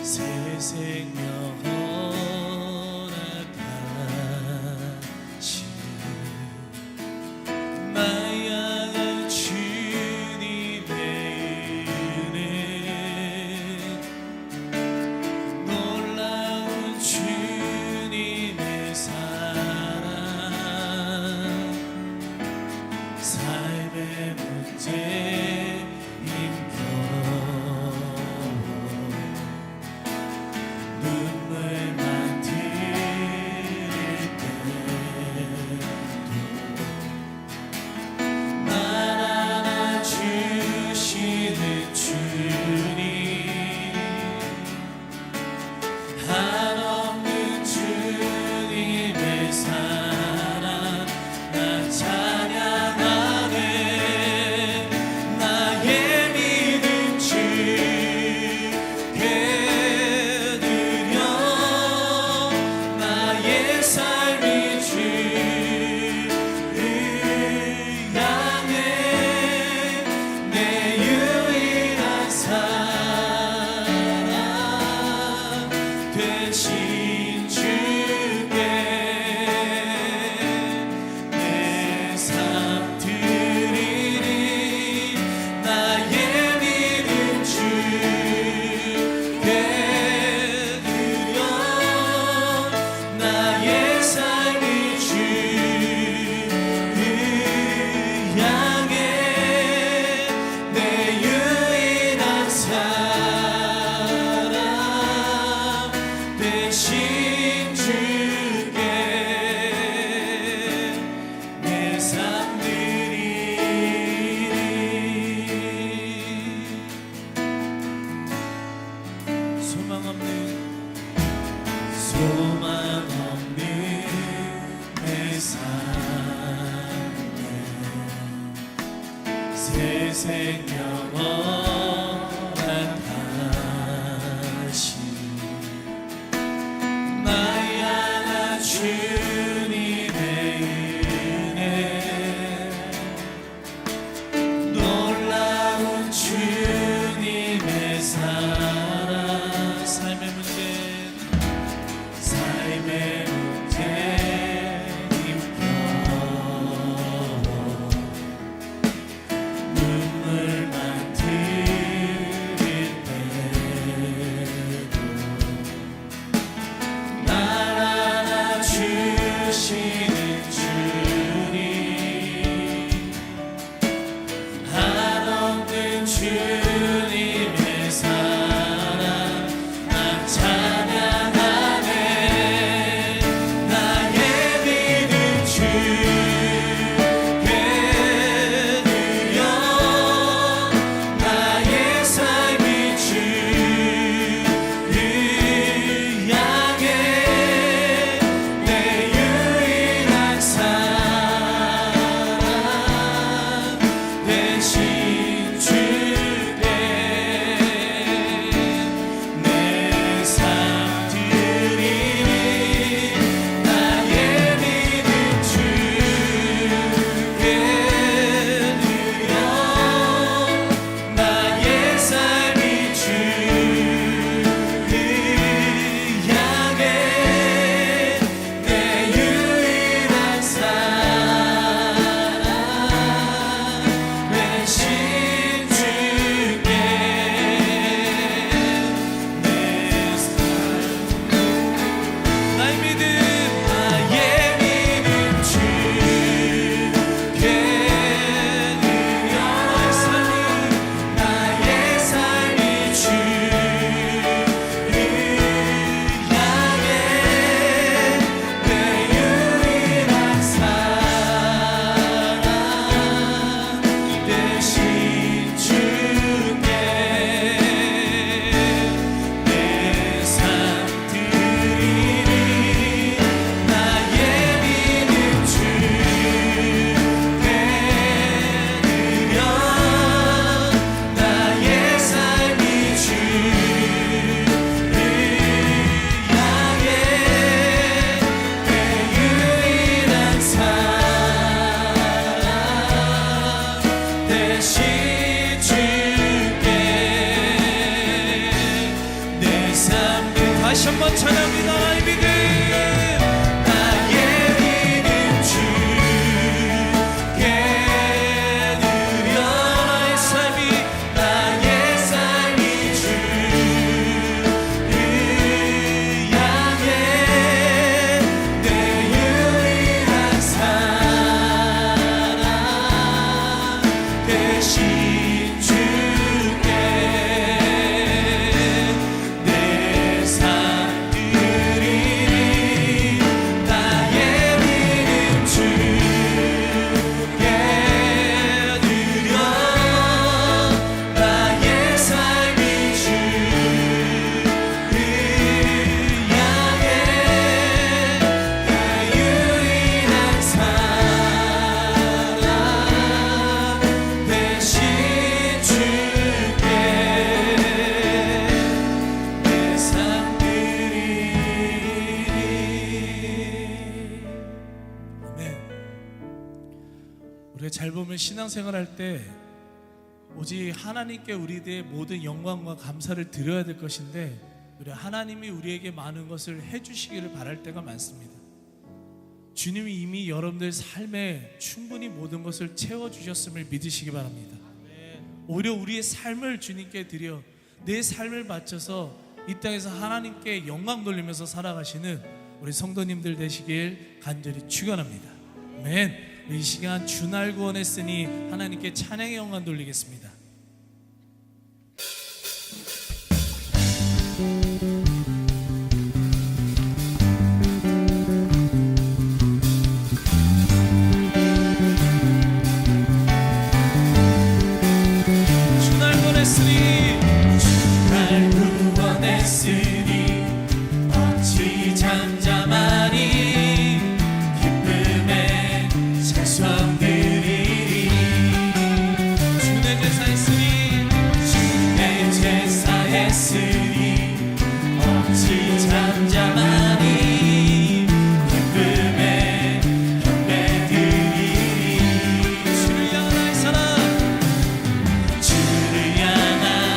생명 허락하신 나의 향한 주님의 은혜, 놀라운 주님의 사랑, 삶의 문제 소망 없는 내 삶에 새 생명 허락하신 나의 향한 주님의 은혜, 놀라운 주님의 사랑, 삶의 문제 눈물만 흘릴 때도 날 안아주시는 주님, 한없는 주님의 사랑 나 찬양하네. 나의 믿음 주께 드려 나의 삶이 주를 향해 내 유일한 사랑 대신 주께 한번 찬양합니다. 나의 믿음 주께 드려 나의 삶이 주를 향해 내 유일한 사랑 대신 주께 내 삶 드리리 나의 믿음 주께 드려 나의 삶이 주를 향해 내 유일한 사랑 대신 주께 내 삶 드리리. 아멘. 우리가 잘 보면 신앙생활할 때 오직 하나님께 우리들의 모든 영광과 감사를 드려야 될 것인데 우리 하나님이 우리에게 많은 것을 해주시기를 바랄 때가 많습니다. 주님이 이미 여러분들 삶에 충분히 모든 것을 채워주셨음을 믿으시기 바랍니다. 오히려 우리의 삶을 주님께 드려 내 삶을 바쳐서 이 땅에서 하나님께 영광 돌리면서 살아가시는 우리 성도님들 되시길 간절히 축원합니다. 아멘. 이 시간 주날 구원했으니 하나님께 찬양의 영광 돌리겠습니다. 주날 구원했으니 주날 구원했으니 어찌 잠잠하니 기쁨에 찬송 드리리 주의 제사 했으니 주의 제사 했으니 어찌 잠잠하니 기쁨에 경배 드리리 주를 향한 나의 사랑 주를 향한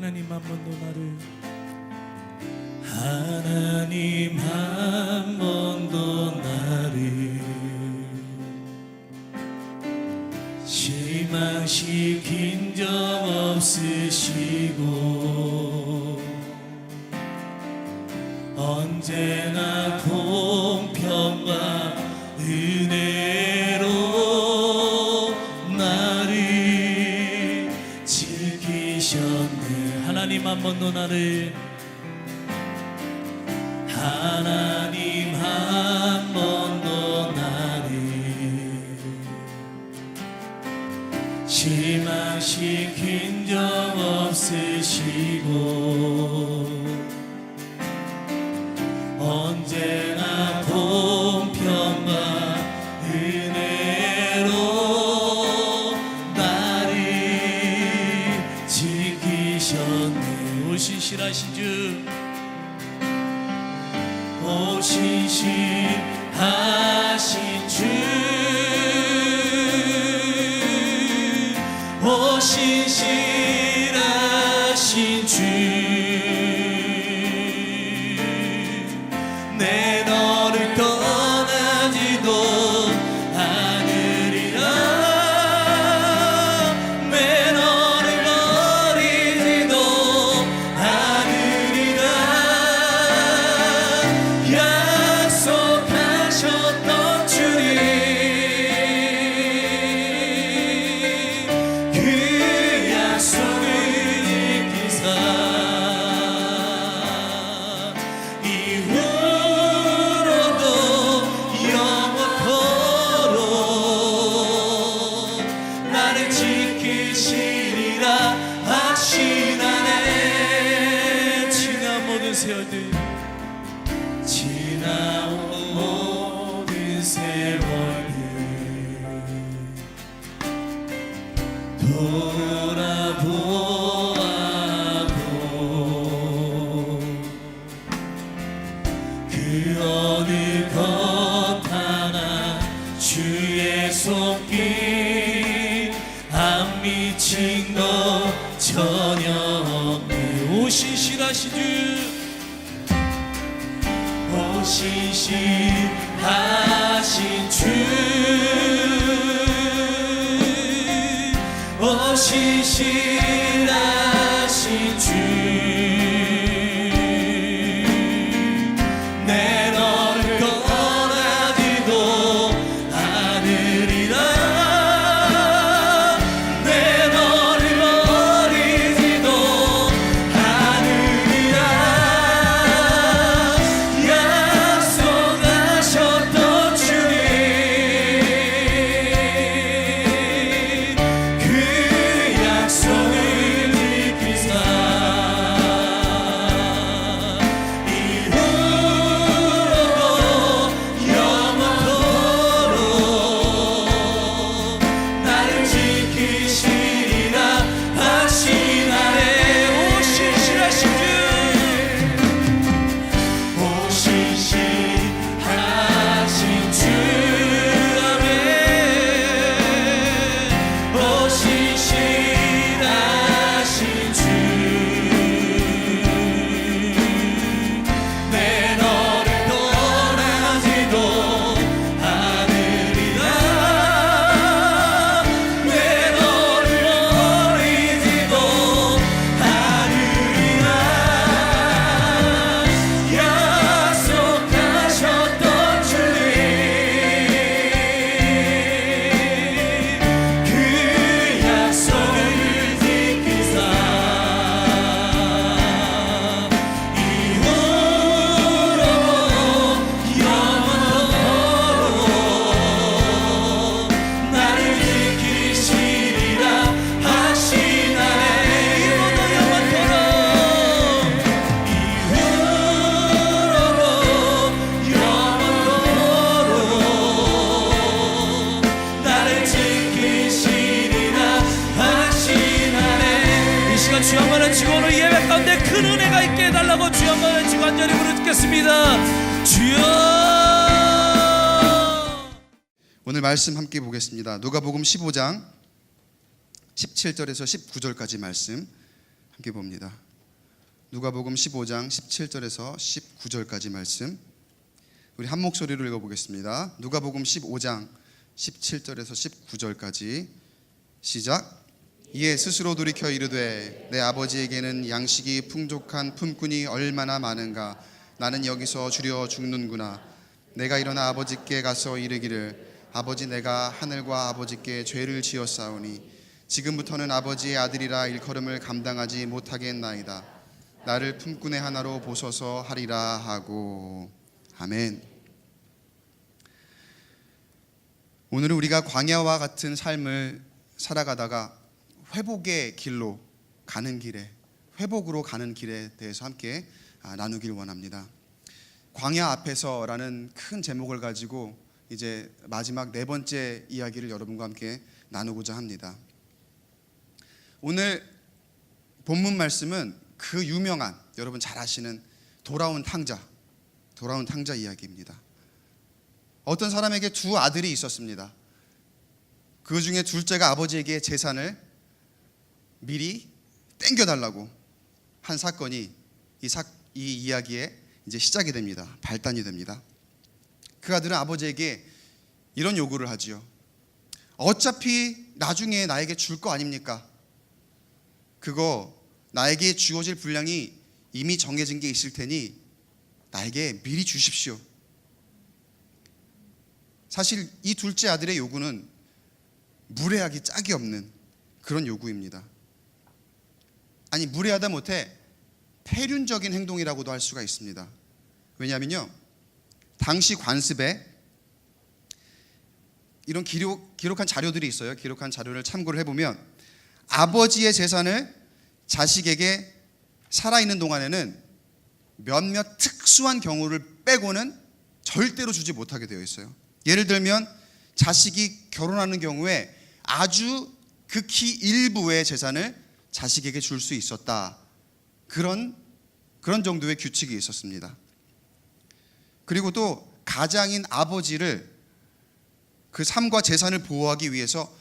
하나님 한 번도 나를 하나님 한 번도 나를 실망시킨 적 없으시고 언제나 공평과 은혜로 나를 지키셨네. 하나님 한 번도 나를 하나님 한 번도 나를 실망시킨 적 없으시고 언제나 공평과 은혜로 나를 지키셨네. 오 신실하신 주, 오 신실하신 주, 오 신실하신 주, 내 너를 떠나지도 않으리라, 내 너를 버리지도 않으리라 약속하셨던 주님, 그 약속을 지키사 나를 지키시리라 확신하네. 지나온 모든 세월들, 지나온 모든 세월들 돌아보아도 그 어느 것 하나 주의 손길 안 미친 것 전혀 없네. 오 신실하신 주, 오 신실하신 주, 오 신실하신 주, 내 너를 떠나지도 않으리라, 내 너를 버리지도 않으리라 약속하셨던 주님, 그 약속을 지키사 이후로도 영원토록 나를 지키시리라 확신하네. 오 신실하신 주, 오 신실하신 주, 아멘. 오 신실하신 주, 내 너를 떠나지도 않으리라, 내 너를 버리지도 않으리라 약속하셨던 주님, 그 약속을 지키사 이후로도 영원토록 나를 지키시리라 확신하네. 이후로도 영원토록, 이후로도 영원토록 나를 지키시리라 확신하네. 이 시간 주 한 번 외치고 오늘 예배 가운데 큰 은혜가 있게 해달라고 주 한 번 외치고 간절히 부르짖겠습니다. 주여. 오늘 말씀 함께 보겠습니다. 누가복음 15장 17절에서 19절까지 말씀 함께 봅니다. 누가복음 15장 17절에서 19절까지 말씀 우리 한 목소리로 읽어보겠습니다. 누가복음 15장 17절에서 19절까지 시작. 이에 스스로 돌이켜 이르되 내 아버지에게는 양식이 풍족한 품꾼이 얼마나 많은가. 나는 여기서 주려 죽는구나. 내가 일어나 아버지께 가서 이르기를 아버지, 내가 하늘과 아버지께 죄를 지었사오니 지금부터는 아버지의 아들이라 일컬음을 감당하지 못하겠나이다. 나를 품꾼의 하나로 보소서 하리라 하고. 아멘. 오늘은 우리가 광야와 같은 삶을 살아가다가 회복의 길로 가는 길에, 회복으로 가는 길에 대해서 함께 나누길 원합니다. 광야 앞에서라는 큰 제목을 가지고 이제 마지막 네 번째 이야기를 여러분과 함께 나누고자 합니다. 오늘 본문 말씀은 그 유명한, 여러분 잘 아시는 돌아온 탕자 이야기입니다. 어떤 사람에게 두 아들이 있었습니다. 그 중에 둘째가 아버지에게 재산을 미리 땡겨달라고 한 사건이 이 이야기의 이제 시작이 됩니다. 발단이 됩니다. 그 아들은 아버지에게 이런 요구를 하지요. 어차피 나중에 나에게 줄 거 아닙니까? 그거 나에게 주어질 분량이 이미 정해진 게 있을 테니 나에게 미리 주십시오. 사실 이 둘째 아들의 요구는 무례하기 짝이 없는 그런 요구입니다. 아니, 무례하다 못해 폐륜적인 행동이라고도 할 수가 있습니다. 왜냐하면요, 당시 관습에 이런 기록한 자료들이 있어요. 기록한 자료를 참고를 해보면 아버지의 재산을 자식에게 살아있는 동안에는 몇몇 특수한 경우를 빼고는 절대로 주지 못하게 되어 있어요. 예를 들면 자식이 결혼하는 경우에 아주 극히 일부의 재산을 자식에게 줄 수 있었다. 그런 정도의 규칙이 있었습니다. 그리고 또 가장인 아버지를 그 삶과 재산을 보호하기 위해서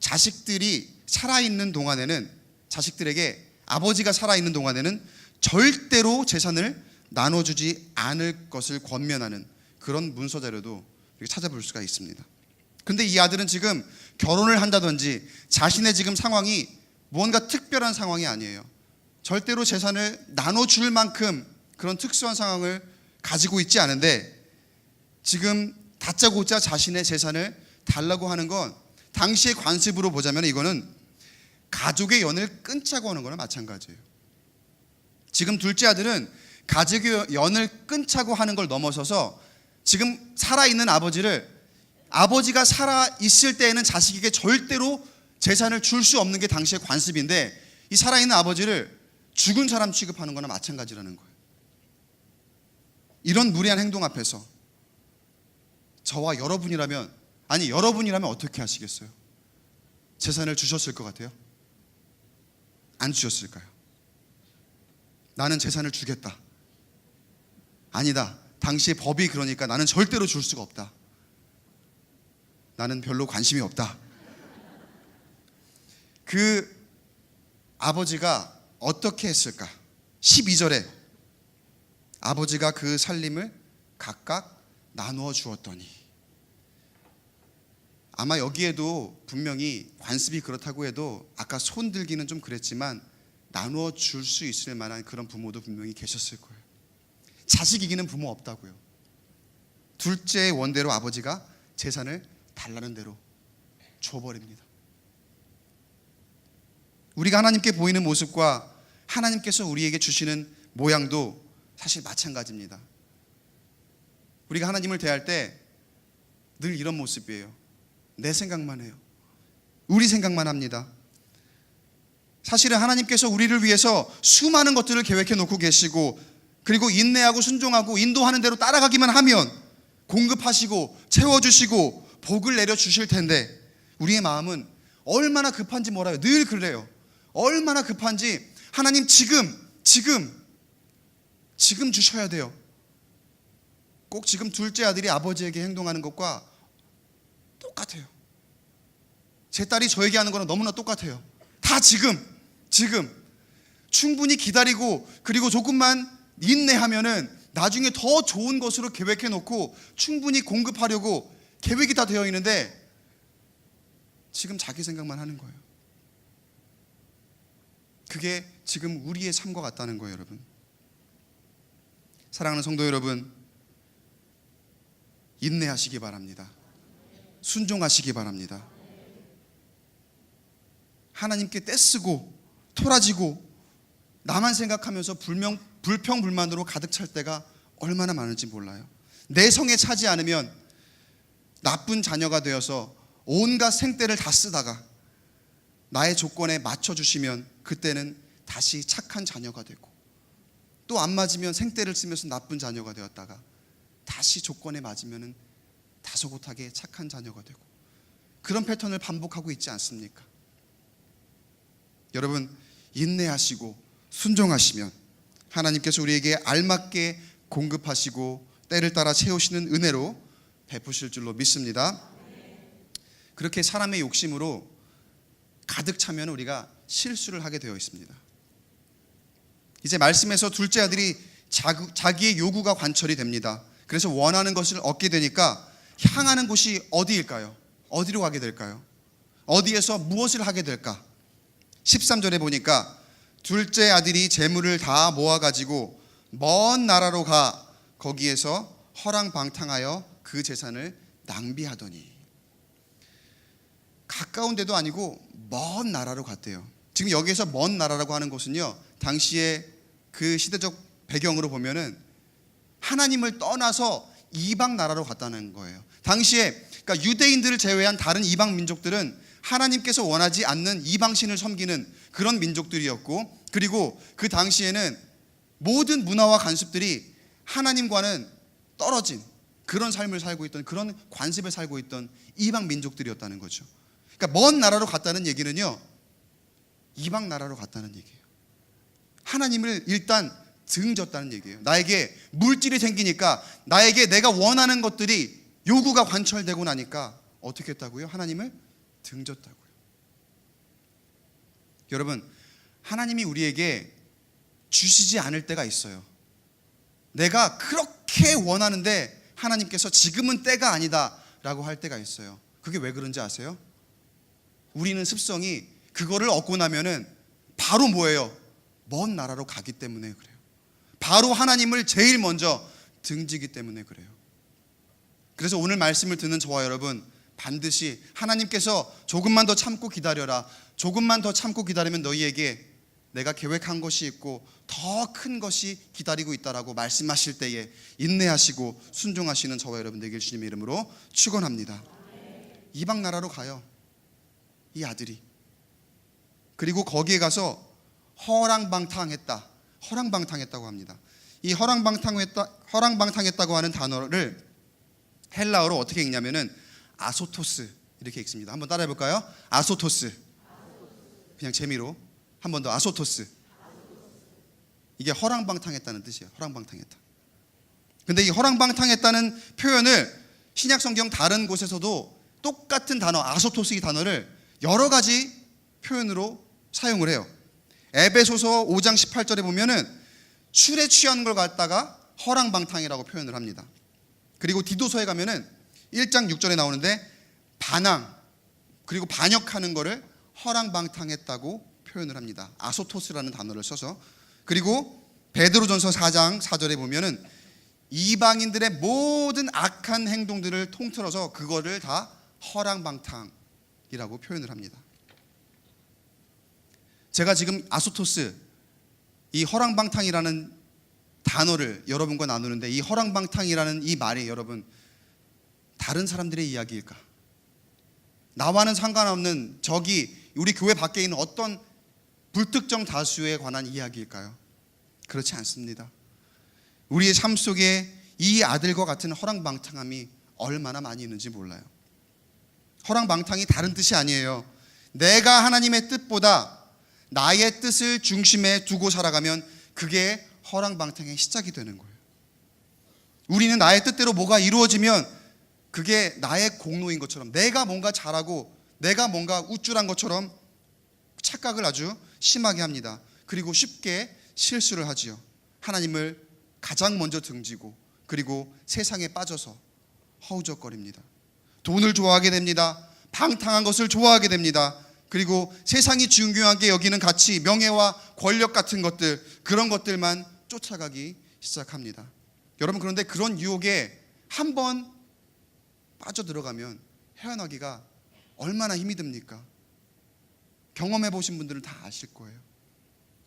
자식들이 살아있는 동안에는, 자식들에게 아버지가 살아있는 동안에는 절대로 재산을 나눠주지 않을 것을 권면하는 그런 문서 자료도 찾아볼 수가 있습니다. 근데 이 아들은 지금 결혼을 한다든지 자신의 지금 상황이 무언가 특별한 상황이 아니에요. 절대로 재산을 나눠줄 만큼 그런 특수한 상황을 가지고 있지 않은데 지금 다짜고짜 자신의 재산을 달라고 하는 건 당시의 관습으로 보자면 이거는 가족의 연을 끊자고 하는 거나 마찬가지예요. 지금 둘째 아들은 가족의 연을 끊자고 하는 걸 넘어서서 지금 살아있는 아버지가 살아있을 때에는 자식에게 절대로 재산을 줄 수 없는 게 당시의 관습인데 이 살아있는 아버지를 죽은 사람 취급하는 거나 마찬가지라는 거예요. 이런 무례한 행동 앞에서 저와 여러분이라면 어떻게 하시겠어요? 재산을 주셨을 것 같아요? 안 주셨을까요? 나는 재산을 주겠다. 아니다. 당시의 법이 그러니까 나는 절대로 줄 수가 없다. 나는 별로 관심이 없다. 그 아버지가 어떻게 했을까? 12절에 아버지가 그 살림을 각각 나누어 주었더니, 아마 여기에도 분명히 관습이 그렇다고 해도 아까 손 들기는 좀 그랬지만 나누어 줄 수 있을 만한 그런 부모도 분명히 계셨을 거예요. 자식 이기는 부모 없다고요. 둘째의 원대로 아버지가 재산을 달라는 대로 줘버립니다. 우리가 하나님께 보이는 모습과 하나님께서 우리에게 주시는 모양도 사실 마찬가지입니다. 우리가 하나님을 대할 때 늘 이런 모습이에요. 내 생각만 해요. 우리 생각만 합니다. 사실은 하나님께서 우리를 위해서 수많은 것들을 계획해 놓고 계시고, 그리고 인내하고 순종하고 인도하는 대로 따라가기만 하면 공급하시고 채워주시고 복을 내려주실 텐데, 우리의 마음은 얼마나 급한지 몰라요. 늘 그래요. 얼마나 급한지 하나님 지금 주셔야 돼요. 꼭 지금 둘째 아들이 아버지에게 행동하는 것과 똑같아요. 제 딸이 저에게 하는 거랑 너무나 똑같아요. 다 지금 충분히 기다리고 그리고 조금만 인내하면은 나중에 더 좋은 것으로 계획해 놓고 충분히 공급하려고 계획이 다 되어 있는데 지금 자기 생각만 하는 거예요. 그게 지금 우리의 삶과 같다는 거예요, 여러분. 사랑하는 성도 여러분, 인내하시기 바랍니다. 순종하시기 바랍니다. 하나님께 떼쓰고 토라지고 나만 생각하면서 불평불만으로 가득 찰 때가 얼마나 많은지 몰라요. 내 성에 차지 않으면 나쁜 자녀가 되어서 온갖 생떼를 다 쓰다가 나의 조건에 맞춰주시면 그때는 다시 착한 자녀가 되고, 또 안 맞으면 생떼를 쓰면서 나쁜 자녀가 되었다가 다시 조건에 맞으면 다소곳하게 착한 자녀가 되고, 그런 패턴을 반복하고 있지 않습니까? 여러분, 인내하시고 순종하시면 하나님께서 우리에게 알맞게 공급하시고 때를 따라 채우시는 은혜로 베푸실 줄로 믿습니다. 그렇게 사람의 욕심으로 가득 차면 우리가 실수를 하게 되어 있습니다. 이제 말씀에서 둘째 아들이 자기의 요구가 관철이 됩니다. 그래서 원하는 것을 얻게 되니까 향하는 곳이 어디일까요? 어디로 가게 될까요? 어디에서 무엇을 하게 될까? 13절에 보니까 둘째 아들이 재물을 다 모아가지고 먼 나라로 가 거기에서 허랑방탕하여 그 재산을 낭비하더니. 가까운 데도 아니고 먼 나라로 갔대요. 지금 여기에서 먼 나라라고 하는 것은요, 당시에 그 시대적 배경으로 보면은 하나님을 떠나서 이방 나라로 갔다는 거예요. 당시에 그러니까 유대인들을 제외한 다른 이방 민족들은 하나님께서 원하지 않는 이방신을 섬기는 그런 민족들이었고, 그리고 그 당시에는 모든 문화와 관습들이 하나님과는 떨어진 그런 삶을 살고 있던, 그런 관습에 살고 있던 이방 민족들이었다는 거죠. 그러니까 먼 나라로 갔다는 얘기는요, 이방 나라로 갔다는 얘기예요. 하나님을 일단 등졌다는 얘기예요. 나에게 물질이 생기니까, 나에게 내가 원하는 것들이 요구가 관철되고 나니까 어떻게 했다고요? 하나님을 등졌다고요. 여러분, 하나님이 우리에게 주시지 않을 때가 있어요. 내가 그렇게 원하는데 하나님께서 지금은 때가 아니다 라고 할 때가 있어요. 그게 왜 그런지 아세요? 우리는 습성이 그거를 얻고 나면은 바로 뭐예요? 먼 나라로 가기 때문에 그래요. 바로 하나님을 제일 먼저 등지기 때문에 그래요. 그래서 오늘 말씀을 듣는 저와 여러분, 반드시 하나님께서 조금만 더 참고 기다려라, 조금만 더 참고 기다리면 너희에게 내가 계획한 것이 있고 더 큰 것이 기다리고 있다라고 말씀하실 때에 인내하시고 순종하시는 저와 여러분 되길 주님의 이름으로 축원합니다. 이방 나라로 가요, 이 아들이. 그리고 거기에 가서 허랑방탕했다고 합니다. 이 허랑방탕했다고 하는 단어를 헬라어로 어떻게 읽냐면은 아소토스 이렇게 읽습니다. 한번 따라해 볼까요? 아소토스. 그냥 재미로 한 번 더. 아소토스. 이게 허랑방탕했다는 뜻이에요. 허랑방탕했다. 근데 이 허랑방탕했다는 표현을 신약 성경 다른 곳에서도 똑같은 단어 아소토스 이 단어를 여러 가지 표현으로 사용을 해요. 에베소서 5장 18절에 보면은 술에 취한 걸 갖다가 허랑방탕이라고 표현을 합니다. 그리고 디도서에 가면은 1장 6절에 나오는데 반항 그리고 반역하는 거를 허랑방탕했다고 표현을 합니다. 아소토스라는 단어를 써서. 그리고 베드로전서 4장 4절에 보면은 이방인들의 모든 악한 행동들을 통틀어서 그거를 다 허랑방탕이라고 표현을 합니다. 제가 지금 아소토스, 이 허랑방탕이라는 단어를 여러분과 나누는데, 이 허랑방탕이라는 이 말이 여러분 다른 사람들의 이야기일까? 나와는 상관없는 저기 우리 교회 밖에 있는 어떤 불특정 다수에 관한 이야기일까요? 그렇지 않습니다. 우리의 삶 속에 이 아들과 같은 허랑방탕함이 얼마나 많이 있는지 몰라요. 허랑방탕이 다른 뜻이 아니에요. 내가 하나님의 뜻보다 나의 뜻을 중심에 두고 살아가면 그게 허랑방탕의 시작이 되는 거예요. 우리는 나의 뜻대로 뭐가 이루어지면 그게 나의 공로인 것처럼, 내가 뭔가 잘하고 내가 뭔가 우쭐한 것처럼 착각을 아주 심하게 합니다. 그리고 쉽게 실수를 하지요. 하나님을 가장 먼저 등지고 그리고 세상에 빠져서 허우적거립니다. 돈을 좋아하게 됩니다. 방탕한 것을 좋아하게 됩니다. 그리고 세상이 중요하게 여기는 가치, 명예와 권력 같은 것들, 그런 것들만 쫓아가기 시작합니다. 여러분, 그런데 그런 유혹에 한번 빠져들어가면 헤어나기가 얼마나 힘이 듭니까? 경험해 보신 분들은 다 아실 거예요.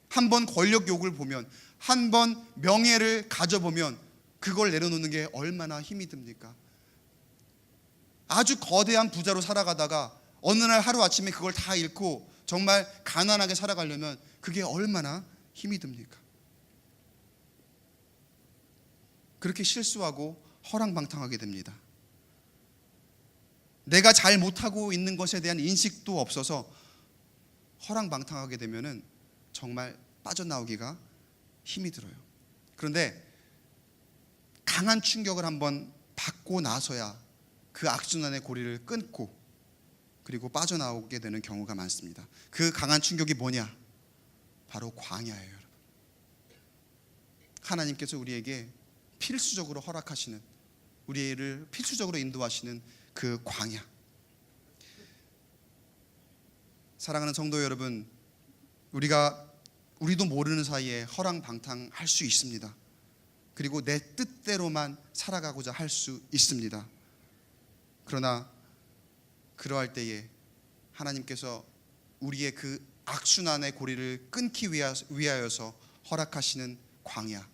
한번 권력 욕을 보면, 한번 명예를 가져보면 그걸 내려놓는 게 얼마나 힘이 듭니까? 아주 거대한 부자로 살아가다가 어느 날 하루아침에 그걸 다 잃고 정말 가난하게 살아가려면 그게 얼마나 힘이 듭니까? 그렇게 실수하고 허랑방탕하게 됩니다. 내가 잘 못하고 있는 것에 대한 인식도 없어서 허랑방탕하게 되면은 정말 빠져나오기가 힘이 들어요. 그런데 강한 충격을 한번 받고 나서야 그 악순환의 고리를 끊고 그리고 빠져나오게 되는 경우가 많습니다. 그 강한 충격이 뭐냐? 바로 광야예요, 여러분. 하나님께서 우리에게 필수적으로 허락하시는, 우리를 필수적으로 인도하시는 그 광야. 사랑하는 성도 여러분, 우리도 모르는 사이에 허랑방탕할 수 있습니다. 그리고 내 뜻대로만 살아가고자 할 수 있습니다. 그러나 그러할 때에 하나님께서 우리의 그 악순환의 고리를 끊기 위하여서 허락하시는 광야,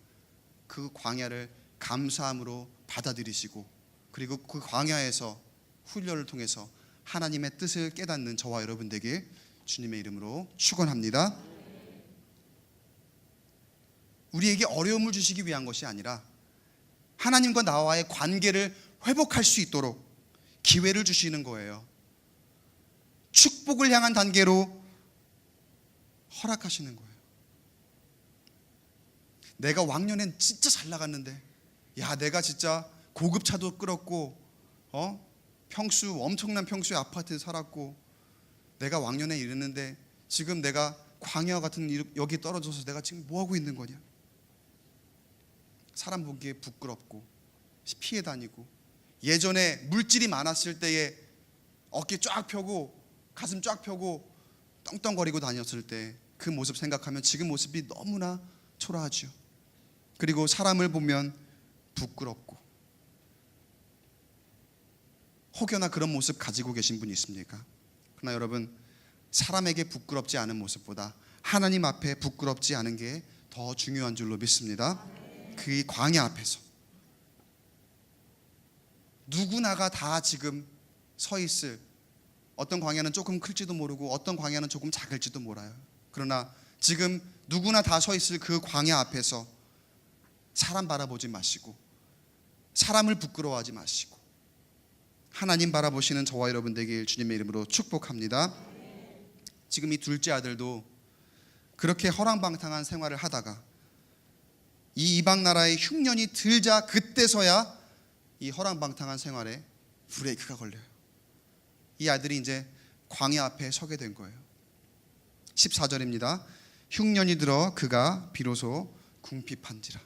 그 광야를 감사함으로 받아들이시고 그리고 그 광야에서 훈련을 통해서 하나님의 뜻을 깨닫는 저와 여러분 되길 주님의 이름으로 축원합니다. 우리에게 어려움을 주시기 위한 것이 아니라 하나님과 나와의 관계를 회복할 수 있도록 기회를 주시는 거예요. 축복을 향한 단계로 허락하시는 거예요. 내가 왕년엔 진짜 잘 나갔는데, 야, 내가 진짜 고급 차도 끌었고, 엄청난 평수의 아파트에 살았고, 내가 왕년에 이랬는데 지금 내가 광야 같은 여기 떨어져서 내가 지금 뭐 하고 있는 거냐? 사람 보기에 부끄럽고 피해 다니고, 예전에 물질이 많았을 때에 어깨 쫙 펴고 가슴 쫙 펴고 떵떵거리고 다녔을 때 그 모습 생각하면 지금 모습이 너무나 초라하죠. 그리고 사람을 보면 부끄럽고, 혹여나 그런 모습 가지고 계신 분이 있습니까? 그러나 여러분, 사람에게 부끄럽지 않은 모습보다 하나님 앞에 부끄럽지 않은 게 더 중요한 줄로 믿습니다. 그 광야 앞에서 누구나가 다 지금 서 있을, 어떤 광야는 조금 클지도 모르고 어떤 광야는 조금 작을지도 몰라요. 그러나 지금 누구나 다 서 있을 그 광야 앞에서 사람 바라보지 마시고 사람을 부끄러워하지 마시고 하나님 바라보시는 저와 여러분 되길 주님의 이름으로 축복합니다. 지금 이 둘째 아들도 그렇게 허랑방탕한 생활을 하다가 이 이방 나라의 흉년이 들자 그때서야 이 허랑방탕한 생활에 브레이크가 걸려요. 이 아들이 이제 광야 앞에 서게 된 거예요. 14절입니다. 흉년이 들어 그가 비로소 궁핍한지라.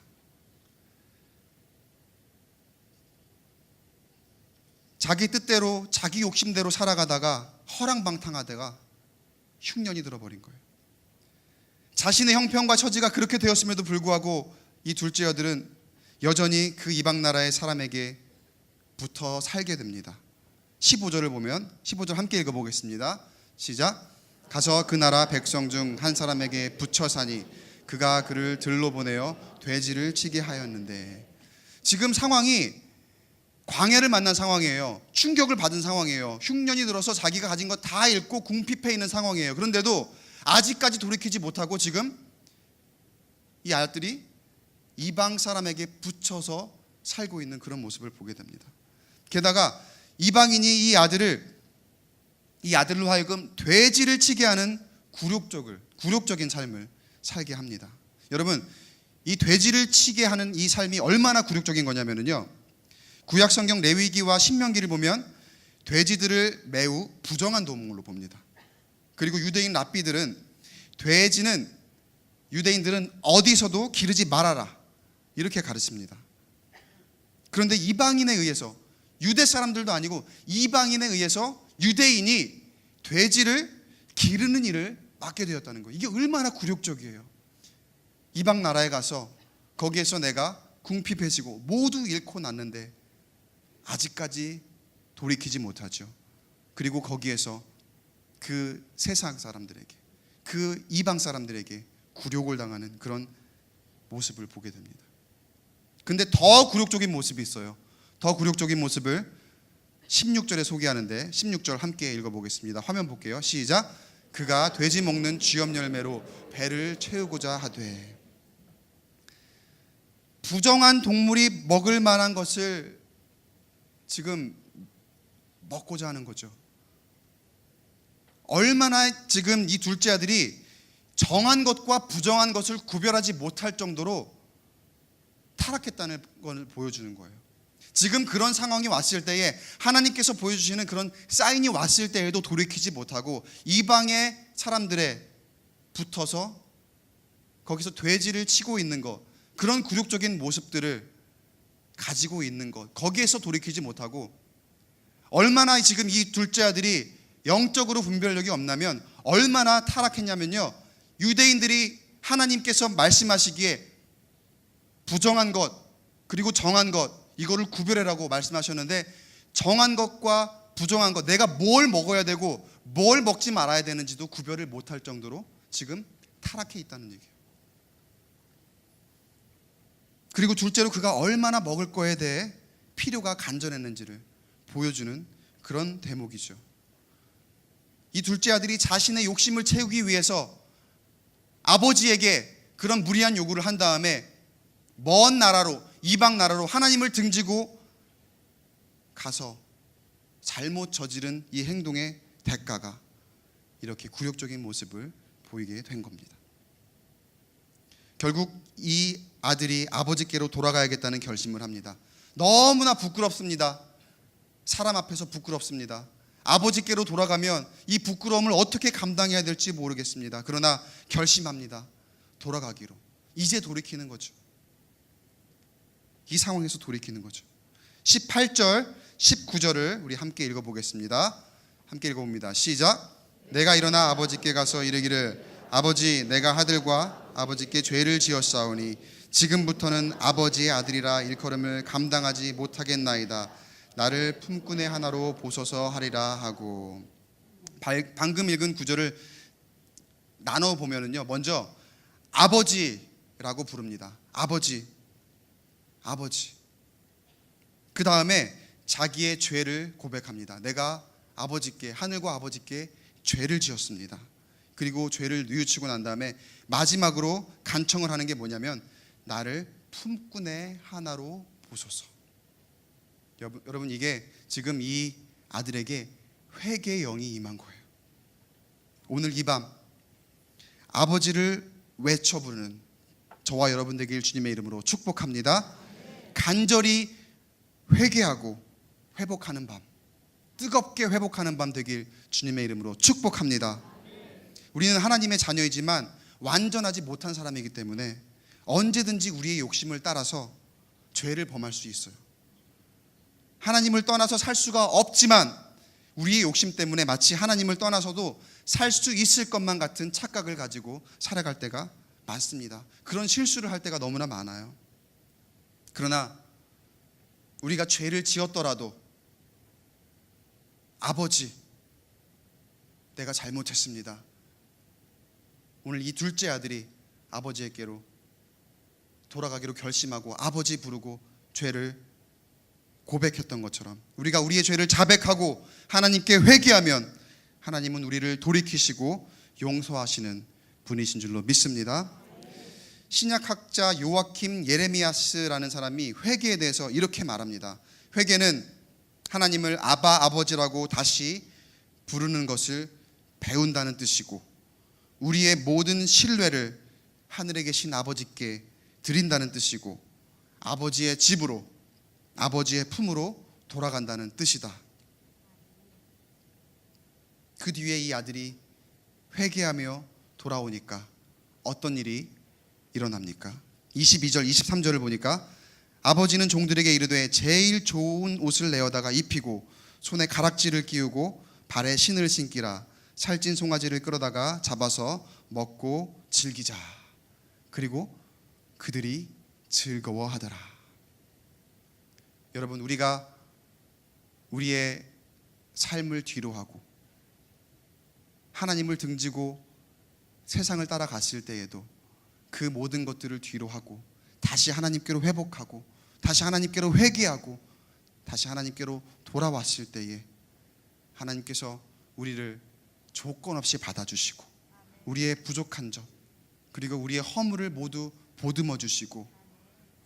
자기 뜻대로 자기 욕심대로 살아가다가 허랑방탕하다가 흉년이 들어버린 거예요. 자신의 형편과 처지가 그렇게 되었음에도 불구하고 이 둘째 아들은 여전히 그 이방 나라의 사람에게 붙어 살게 됩니다. 15절을 보면, 15절 함께 읽어보겠습니다. 시작. 가서 그 나라 백성 중 한 사람에게 붙여 사니 그가 그를 들로 보내어 돼지를 치게 하였는데, 지금 상황이 광야를 만난 상황이에요. 충격을 받은 상황이에요. 흉년이 들어서 자기가 가진 거 다 잃고 궁핍해 있는 상황이에요. 그런데도 아직까지 돌이키지 못하고 지금 이 아들이 이방 사람에게 붙여서 살고 있는 그런 모습을 보게 됩니다. 게다가 이방인이 이 아들로 하여금 돼지를 치게 하는 굴욕적인 삶을 살게 합니다. 여러분, 이 돼지를 치게 하는 이 삶이 얼마나 굴욕적인 거냐면요, 구약 성경 레위기와 신명기를 보면 돼지들을 매우 부정한 동물로 봅니다. 그리고 유대인 랍비들은 돼지는 유대인들은 어디서도 기르지 말아라 이렇게 가르칩니다. 그런데 이방인에 의해서, 유대 사람들도 아니고 이방인에 의해서 유대인이 돼지를 기르는 일을 맡게 되었다는 거예요. 이게 얼마나 굴욕적이에요. 이방 나라에 가서 거기에서 내가 궁핍해지고 모두 잃고 났는데 아직까지 돌이키지 못하죠. 그리고 거기에서 그 세상 사람들에게, 그 이방 사람들에게 굴욕을 당하는 그런 모습을 보게 됩니다. 근데 더 굴욕적인 모습이 있어요. 더 굴욕적인 모습을 16절에 소개하는데 16절 함께 읽어보겠습니다. 화면 볼게요. 시작. 그가 돼지 먹는 쥐염 열매로 배를 채우고자 하되. 부정한 동물이 먹을 만한 것을 지금 먹고자 하는 거죠. 얼마나 지금 이 둘째 아들이 정한 것과 부정한 것을 구별하지 못할 정도로 타락했다는 걸 보여주는 거예요. 지금 그런 상황이 왔을 때에 하나님께서 보여주시는 그런 사인이 왔을 때에도 돌이키지 못하고 이방의 사람들에 붙어서 거기서 돼지를 치고 있는 것, 그런 굴욕적인 모습들을 가지고 있는 것, 거기에서 돌이키지 못하고, 얼마나 지금 이 둘째 아들이 영적으로 분별력이 없냐면 얼마나 타락했냐면요, 유대인들이 하나님께서 말씀하시기에 부정한 것 그리고 정한 것, 이거를 구별해라고 말씀하셨는데 정한 것과 부정한 것, 내가 뭘 먹어야 되고 뭘 먹지 말아야 되는지도 구별을 못할 정도로 지금 타락해 있다는 얘기예요. 그리고 둘째로 그가 얼마나 먹을 거에 대해 필요가 간절했는지를 보여주는 그런 대목이죠. 이 둘째 아들이 자신의 욕심을 채우기 위해서 아버지에게 그런 무리한 요구를 한 다음에 먼 나라로, 이방 나라로 하나님을 등지고 가서 잘못 저지른 이 행동의 대가가 이렇게 굴욕적인 모습을 보이게 된 겁니다. 결국 이 아들이 아버지께로 돌아가야겠다는 결심을 합니다. 너무나 부끄럽습니다. 사람 앞에서 부끄럽습니다. 아버지께로 돌아가면 이 부끄러움을 어떻게 감당해야 될지 모르겠습니다. 그러나 결심합니다. 돌아가기로. 이제 돌이키는 거죠. 이 상황에서 돌이키는 거죠. 18절, 19절을 우리 함께 읽어보겠습니다. 함께 읽어봅니다. 시작. 내가 일어나 아버지께 가서 이르기를 아버지, 내가 아들과 아버지께 죄를 지었사오니 지금부터는 아버지의 아들이라 일컬음을 감당하지 못하겠나이다. 나를 품꾼의 하나로 보소서 하리라 하고. 방금 읽은 구절을 나눠 보면은요, 먼저 아버지라고 부릅니다. 아버지. 그 다음에 자기의 죄를 고백합니다. 내가 아버지께, 하늘과 아버지께 죄를 지었습니다. 그리고 죄를 뉘우치고 난 다음에 마지막으로 간청을 하는 게 뭐냐면 나를 품꾼의 하나로 보소서. 여러분, 이게 지금 이 아들에게 회개의 영이 임한 거예요. 오늘 이 밤 아버지를 외쳐 부르는 저와 여러분 되길 주님의 이름으로 축복합니다. 간절히 회개하고 회복하는 밤, 뜨겁게 회복하는 밤 되길 주님의 이름으로 축복합니다. 우리는 하나님의 자녀이지만 완전하지 못한 사람이기 때문에 언제든지 우리의 욕심을 따라서 죄를 범할 수 있어요. 하나님을 떠나서 살 수가 없지만 우리의 욕심 때문에 마치 하나님을 떠나서도 살 수 있을 것만 같은 착각을 가지고 살아갈 때가 많습니다. 그런 실수를 할 때가 너무나 많아요. 그러나 우리가 죄를 지었더라도 아버지, 내가 잘못했습니다. 오늘 이 둘째 아들이 아버지에게로 돌아가기로 결심하고 아버지 부르고 죄를 고백했던 것처럼 우리가 우리의 죄를 자백하고 하나님께 회개하면 하나님은 우리를 돌이키시고 용서하시는 분이신 줄로 믿습니다. 신약학자 요아킴 예레미야스라는 사람이 회개에 대해서 이렇게 말합니다. 회개는 하나님을 아바, 아버지라고 다시 부르는 것을 배운다는 뜻이고 우리의 모든 신뢰를 하늘에 계신 아버지께 드린다는 뜻이고 아버지의 집으로, 아버지의 품으로 돌아간다는 뜻이다. 그 뒤에 이 아들이 회개하며 돌아오니까 어떤 일이 일어납니까? 22절, 23절을 보니까 아버지는 종들에게 이르되 제일 좋은 옷을 내어다가 입히고 손에 가락지를 끼우고 발에 신을 신기라. 살찐 송아지를 끌어다가 잡아서 먹고 즐기자. 그리고 그들이 즐거워하더라. 여러분, 우리가 우리의 삶을 뒤로하고 하나님을 등지고 세상을 따라갔을 때에도 그 모든 것들을 뒤로하고 다시 하나님께로 회복하고 다시 하나님께로 회개하고 다시 하나님께로 돌아왔을 때에 하나님께서 우리를 조건 없이 받아주시고 우리의 부족한 점 그리고 우리의 허물을 모두 보듬어 주시고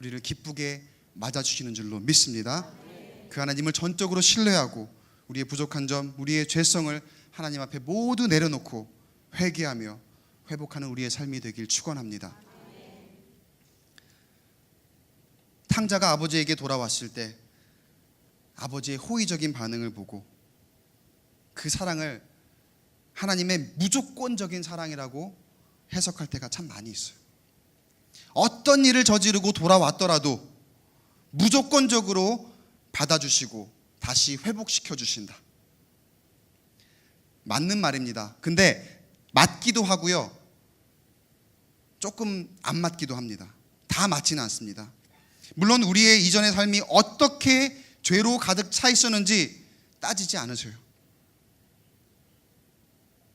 우리를 기쁘게 맞아주시는 줄로 믿습니다. 그 하나님을 전적으로 신뢰하고 우리의 부족한 점, 우리의 죄성을 하나님 앞에 모두 내려놓고 회개하며 회복하는 우리의 삶이 되길 축원합니다. 탕자가 아버지에게 돌아왔을 때 아버지의 호의적인 반응을 보고 그 사랑을 하나님의 무조건적인 사랑이라고 해석할 때가 참 많이 있어요. 어떤 일을 저지르고 돌아왔더라도 무조건적으로 받아주시고 다시 회복시켜 주신다. 맞는 말입니다. 근데 맞기도 하고요, 조금 안 맞기도 합니다. 다 맞지는 않습니다. 물론 우리의 이전의 삶이 어떻게 죄로 가득 차 있었는지 따지지 않으세요.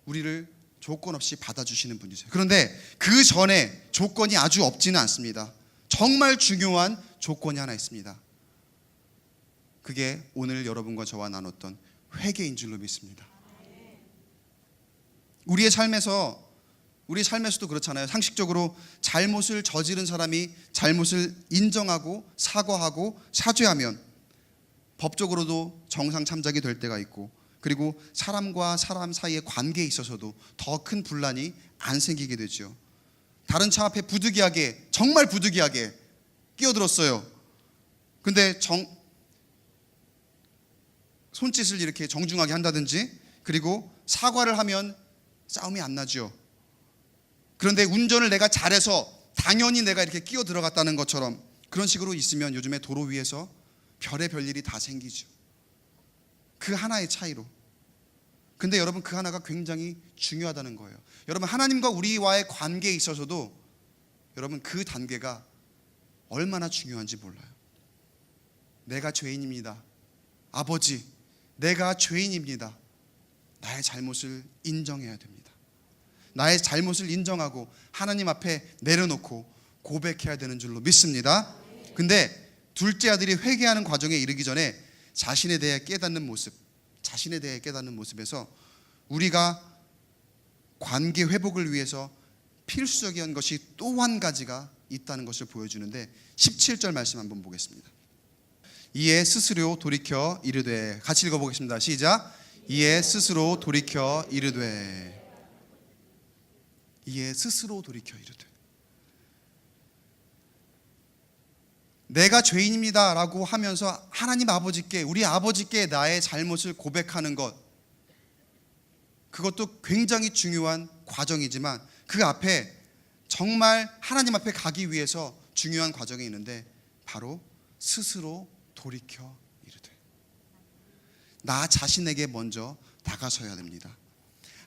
우리를 조건 없이 받아주시는 분이세요. 그런데 그 전에 조건이 아주 없지는 않습니다. 정말 중요한 조건이 하나 있습니다. 그게 오늘 여러분과 저와 나눴던 회개인 줄로 믿습니다. 우리의 삶에서도 그렇잖아요. 상식적으로 잘못을 저지른 사람이 잘못을 인정하고 사과하고 사죄하면 법적으로도 정상 참작이 될 때가 있고, 그리고 사람과 사람 사이의 관계에 있어서도 더 큰 분란이 안 생기게 되죠. 다른 차 앞에 부득이하게, 정말 부득이하게 끼어들었어요. 근데 손짓을 이렇게 정중하게 한다든지, 그리고 사과를 하면 싸움이 안 나죠. 그런데 운전을 내가 잘해서 당연히 내가 이렇게 끼어 들어갔다는 것처럼 그런 식으로 있으면 요즘에 도로 위에서 별의별 일이 다 생기죠. 그 하나의 차이로. 근데 여러분, 그 하나가 굉장히 중요하다는 거예요. 여러분, 하나님과 우리와의 관계에 있어서도 여러분 그 단계가 얼마나 중요한지 몰라요. 내가 죄인입니다. 아버지, 내가 죄인입니다. 나의 잘못을 인정해야 됩니다. 나의 잘못을 인정하고 하나님 앞에 내려놓고 고백해야 되는 줄로 믿습니다. 근데 둘째 아들이 회개하는 과정에 이르기 전에 자신에 대해 깨닫는 모습에서 우리가 관계 회복을 위해서 필수적인 것이 또 한 가지가 있다는 것을 보여주는데 17절 말씀 한번 보겠습니다. 이에 스스로 돌이켜 이르되, 같이 읽어보겠습니다. 시작. 이에 스스로 돌이켜 이르되. 이에 스스로 돌이켜 이르되. 내가 죄인입니다 라고 하면서 하나님 아버지께, 우리 아버지께 나의 잘못을 고백하는 것, 그것도 굉장히 중요한 과정이지만 그 앞에 정말 하나님 앞에 가기 위해서 중요한 과정이 있는데 바로 스스로 돌이켜 이르되. 나 자신에게 먼저 다가서야 됩니다.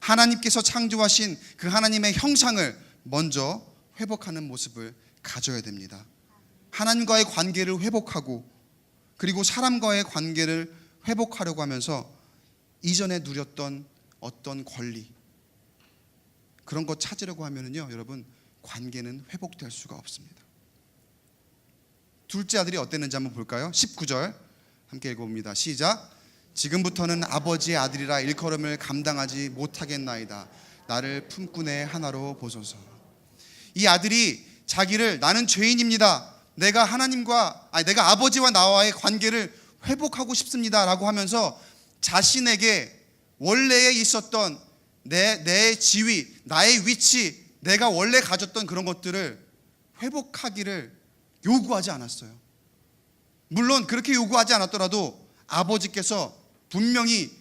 하나님께서 창조하신 그 하나님의 형상을 먼저 회복하는 모습을 가져야 됩니다. 하나님과의 관계를 회복하고, 그리고 사람과의 관계를 회복하려고 하면서 이전에 누렸던 어떤 권리, 그런 것 찾으려고 하면은요, 여러분, 관계는 회복될 수가 없습니다. 둘째 아들이 어땠는지 한번 볼까요? 19절 함께 읽어봅니다. 시작. 지금부터는 아버지의 아들이라 일컬음을 감당하지 못하겠나이다. 나를 품꾼의 하나로 보소서. 이 아들이 자기를, 나는 죄인입니다, 내가 내가 아버지와 나와의 관계를 회복하고 싶습니다 라고 하면서 자신에게 원래에 있었던 내 지위, 나의 위치, 내가 원래 가졌던 그런 것들을 회복하기를 요구하지 않았어요. 물론 그렇게 요구하지 않았더라도 아버지께서 분명히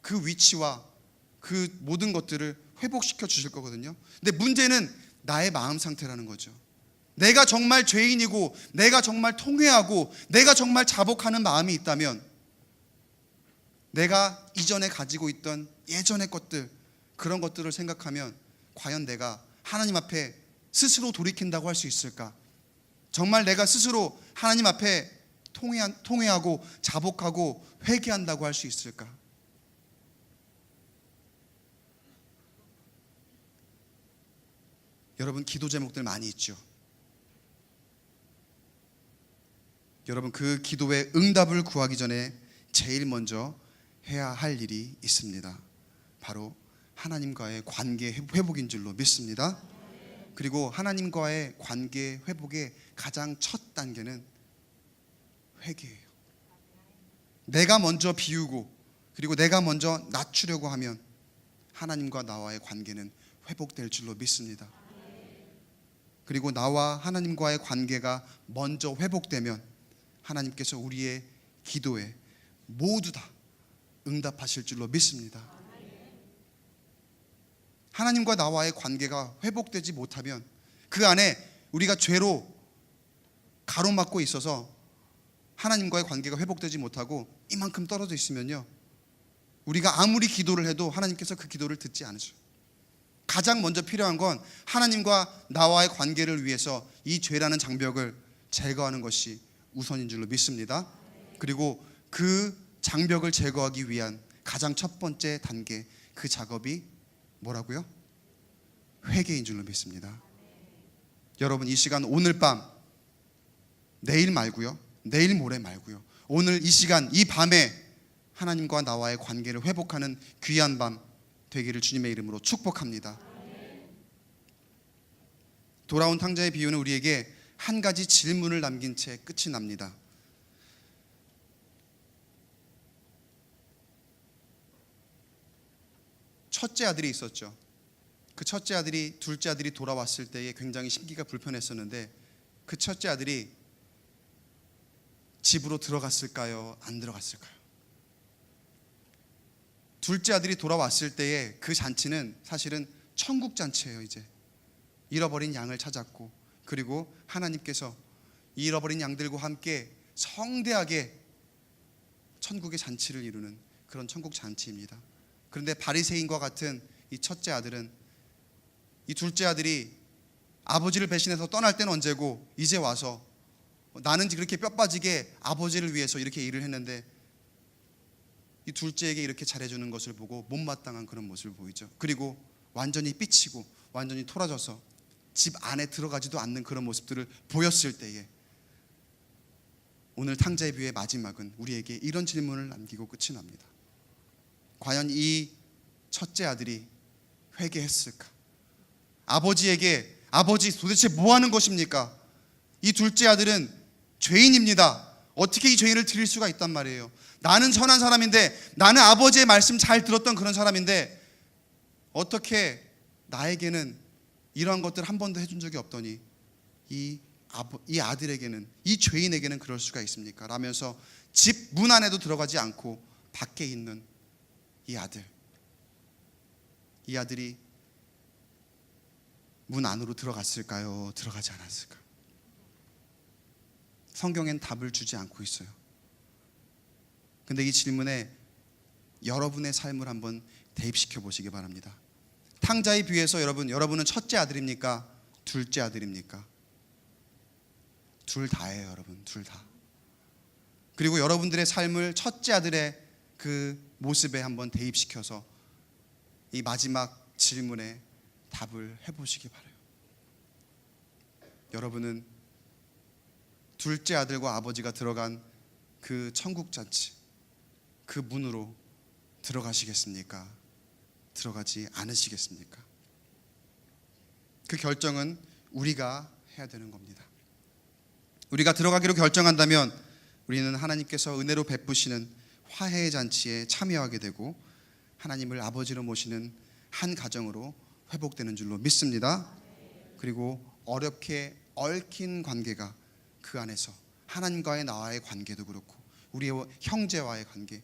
그 위치와 그 모든 것들을 회복시켜 주실 거거든요. 근데 문제는 나의 마음 상태라는 거죠. 내가 정말 죄인이고 내가 정말 통회하고 내가 정말 자복하는 마음이 있다면 내가 이전에 가지고 있던 예전의 것들, 그런 것들을 생각하면 과연 내가 하나님 앞에 스스로 돌이킨다고 할 수 있을까? 정말 내가 스스로 하나님 앞에 통회하고 자복하고 회개한다고 할 수 있을까? 여러분, 기도 제목들 많이 있죠. 여러분, 그 기도의 응답을 구하기 전에 제일 먼저 해야 할 일이 있습니다. 바로 하나님과의 관계 회복인 줄로 믿습니다. 그리고 하나님과의 관계 회복의 가장 첫 단계는 회개예요. 내가 먼저 비우고 그리고 내가 먼저 낮추려고 하면 하나님과 나와의 관계는 회복될 줄로 믿습니다. 그리고 나와 하나님과의 관계가 먼저 회복되면 하나님께서 우리의 기도에 모두 다 응답하실 줄로 믿습니다. 하나님과 나와의 관계가 회복되지 못하면 그 안에 우리가 죄로 가로막고 있어서 하나님과의 관계가 회복되지 못하고 이만큼 떨어져 있으면요, 우리가 아무리 기도를 해도 하나님께서 그 기도를 듣지 않으셔요. 가장 먼저 필요한 건 하나님과 나와의 관계를 위해서 이 죄라는 장벽을 제거하는 것이 우선인 줄로 믿습니다. 그리고 그 장벽을 제거하기 위한 가장 첫 번째 단계, 그 작업이 뭐라고요? 회개인 줄로 믿습니다. 여러분, 이 시간 오늘 밤, 내일 말고요, 내일 모레 말고요, 오늘 이 시간, 이 밤에 하나님과 나와의 관계를 회복하는 귀한 밤 되기를 주님의 이름으로 축복합니다. 돌아온 탕자의 비유는 우리에게 한 가지 질문을 남긴 채 끝이 납니다. 첫째 아들이 있었죠. 그 첫째 아들이 둘째 아들이 돌아왔을 때에 굉장히 심기가 불편했었는데 그 첫째 아들이 집으로 들어갔을까요? 안 들어갔을까요? 둘째 아들이 돌아왔을 때에 그 잔치는 사실은 천국 잔치예요. 이제 잃어버린 양을 찾았고, 그리고 하나님께서 잃어버린 양들과 함께 성대하게 천국의 잔치를 이루는 그런 천국 잔치입니다. 그런데 바리새인과 같은 이 첫째 아들은, 이 둘째 아들이 아버지를 배신해서 떠날 때는 언제고 이제 와서 나는 그렇게 뼈 빠지게 아버지를 위해서 이렇게 일을 했는데 이 둘째에게 이렇게 잘해주는 것을 보고 못마땅한 그런 모습을 보이죠. 그리고 완전히 삐치고 완전히 토라져서 집 안에 들어가지도 않는 그런 모습들을 보였을 때에 오늘 탕자의 비유의 마지막은 우리에게 이런 질문을 남기고 끝이 납니다. 과연 이 첫째 아들이 회개했을까? 아버지에게, 아버지 도대체 뭐 하는 것입니까? 이 둘째 아들은 죄인입니다. 어떻게 이 죄인을 드릴 수가 있단 말이에요. 나는 선한 사람인데, 나는 아버지의 말씀 잘 들었던 그런 사람인데 어떻게 나에게는 이러한 것들을 한 번도 해준 적이 없더니 이 아들에게는, 이 죄인에게는 그럴 수가 있습니까? 라면서 집 문 안에도 들어가지 않고 밖에 있는 이 아들이 문 안으로 들어갔을까요? 들어가지 않았을까요? 성경엔 답을 주지 않고 있어요. 근데 이 질문에 여러분의 삶을 한번 대입시켜 보시기 바랍니다. 탕자의 비유에서 여러분은 첫째 아들입니까? 둘째 아들입니까? 둘 다예요, 여러분. 둘 다. 그리고 여러분들의 삶을 첫째 아들의 그 모습에 한번 대입시켜서 이 마지막 질문에 답을 해보시기 바라요. 여러분은 둘째 아들과 아버지가 들어간 그 천국 잔치, 그 문으로 들어가시겠습니까? 들어가지 않으시겠습니까? 그 결정은 우리가 해야 되는 겁니다. 우리가 들어가기로 결정한다면 우리는 하나님께서 은혜로 베푸시는 화해의 잔치에 참여하게 되고 하나님을 아버지로 모시는 한 가정으로 회복되는 줄로 믿습니다. 그리고 어렵게 얽힌 관계가 그 안에서 하나님과의 나와의 관계도 그렇고 우리의 형제와의 관계,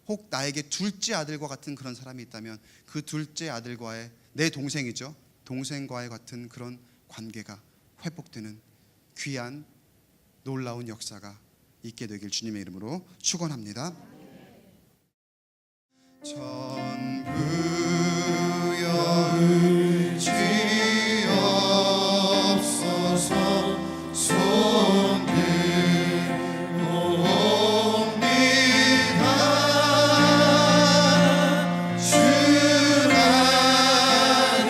혹 나에게 둘째 아들과 같은 그런 사람이 있다면 그 둘째 아들과의, 내 동생이죠, 동생과의 같은 그런 관계가 회복되는 귀한 놀라운 역사가 있게 되길 주님의 이름으로 축원합니다. 전부여 주옵소서. 손 들옵니다. 주 나를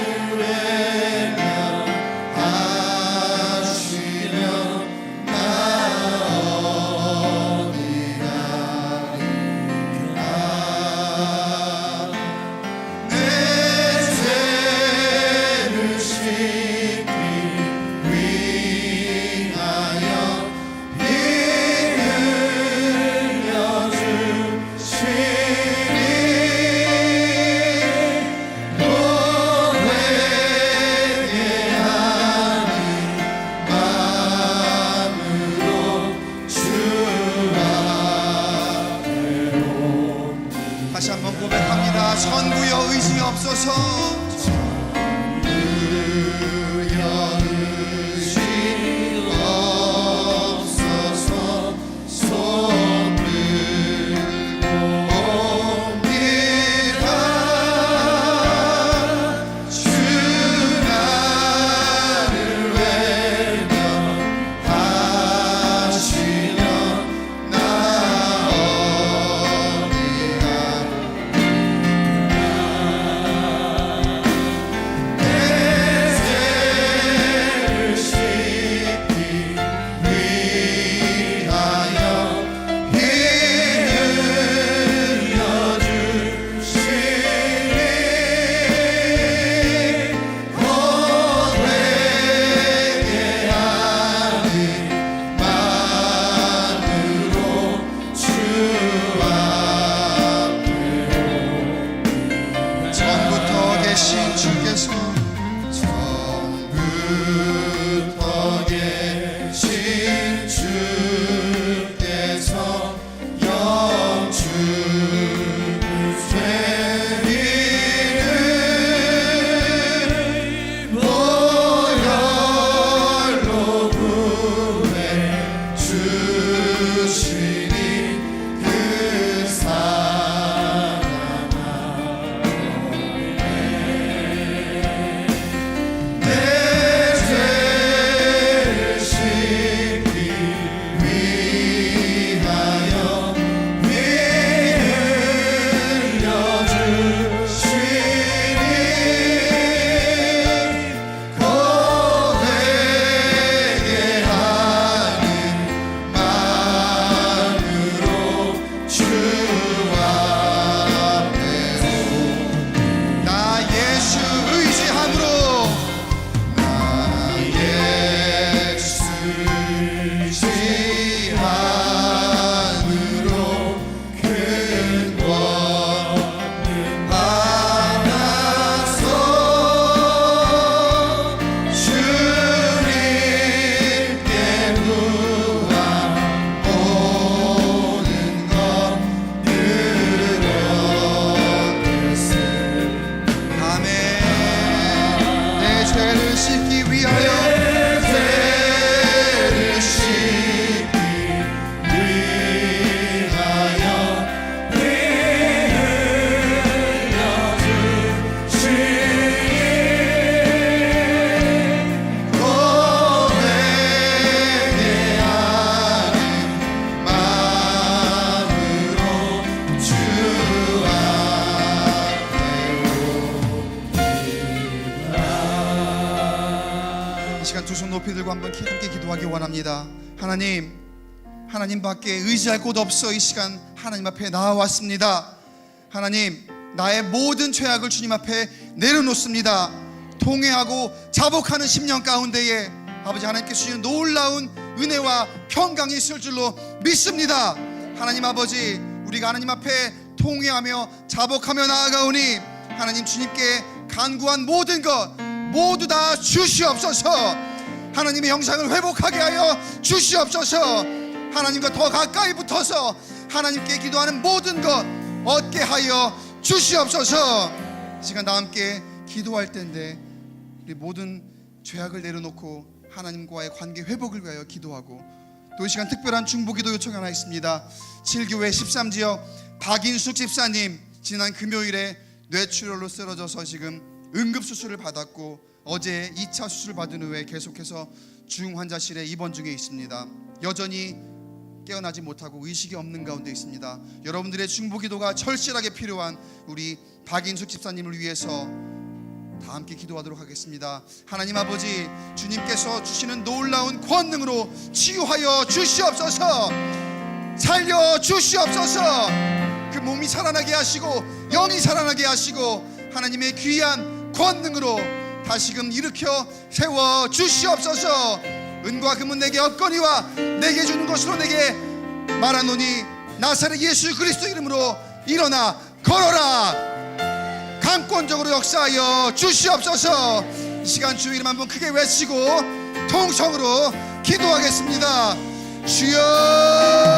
외면하시면 내 죄를 씻기 위하여 피 흘려 주시니 노회개하니 마음으로 주 앞에 다시 한번 고백합니다. 전부여 의지 없소서. 전부여 의지 없소서. 손 들옵니다. 주 나를 외면하시면 죄를 씻기 위하여 피 흘려 주시니 고백하니 마음으로 주 앞에 전부터 계신 주께서 전부터 계신 주께서 영주 죄인을 보혈로 구해 주시니 그 내 죄를 씻기 위하여 피 흘려 주시니 고백하는 마음으로 주 앞에 나 예수 의지함으로 나 예수 의지함으로 큰 권능 받아서 주님께 구원 오는 것 늘어났으 아멘. 내 죄를 씻기 위하여 죄를 씻기 위하여 피 흘려 주시니 고백하는 마음으로 주 이 시간 두 손 높이 들고 한번 함께 기도하기 원합니다. 하나님 밖에 의지할 곳 없어 이 시간 하나님 앞에 나와왔습니다. 하나님, 나의 모든 죄악을 주님 앞에 내려놓습니다. 통회하고 자복하는 10년 가운데에 아버지 하나님께서 주시는 놀라운 은혜와 평강이 있을 줄로 믿습니다. 하나님 아버지, 우리가 하나님 앞에 통회하며 자복하며 나아가오니 하나님 주님께 간구한 모든 것 모두 다 주시옵소서. 하나님의 형상을 회복하게 하여 주시옵소서. 하나님과 더 가까이 붙어서 하나님께 기도하는 모든 것 얻게 하여 주시옵소서. 이 시간 다 함께 기도할 때인데 우리 모든 죄악을 내려놓고 하나님과의 관계 회복을 위하여 기도하고, 또 이 시간 특별한 중보기도 요청 하나 있습니다. 7교회 13지역 박인숙 집사님, 지난 금요일에 뇌출혈로 쓰러져서 지금 응급수술을 받았고 어제 2차 수술 받은 후에 계속해서 중환자실에 입원 중에 있습니다. 여전히 깨어나지 못하고 의식이 없는 가운데 있습니다. 여러분들의 중보기도가 절실하게 필요한 우리 박인숙 집사님을 위해서 다 함께 기도하도록 하겠습니다. 하나님 아버지, 주님께서 주시는 놀라운 권능으로 치유하여 주시옵소서, 살려 주시옵소서. 그 몸이 살아나게 하시고 영이 살아나게 하시고 하나님의 귀한 권능으로 다시금 일으켜 세워 주시옵소서. 은과 금은 내게 없거니와 내게 주는 것으로 내게 말하노니 나사렛 예수 그리스도 이름으로 일어나 걸어라. 강권적으로 역사하여 주시옵소서. 이 시간 주의 이름 한번 크게 외치고 통성으로 기도하겠습니다. 주여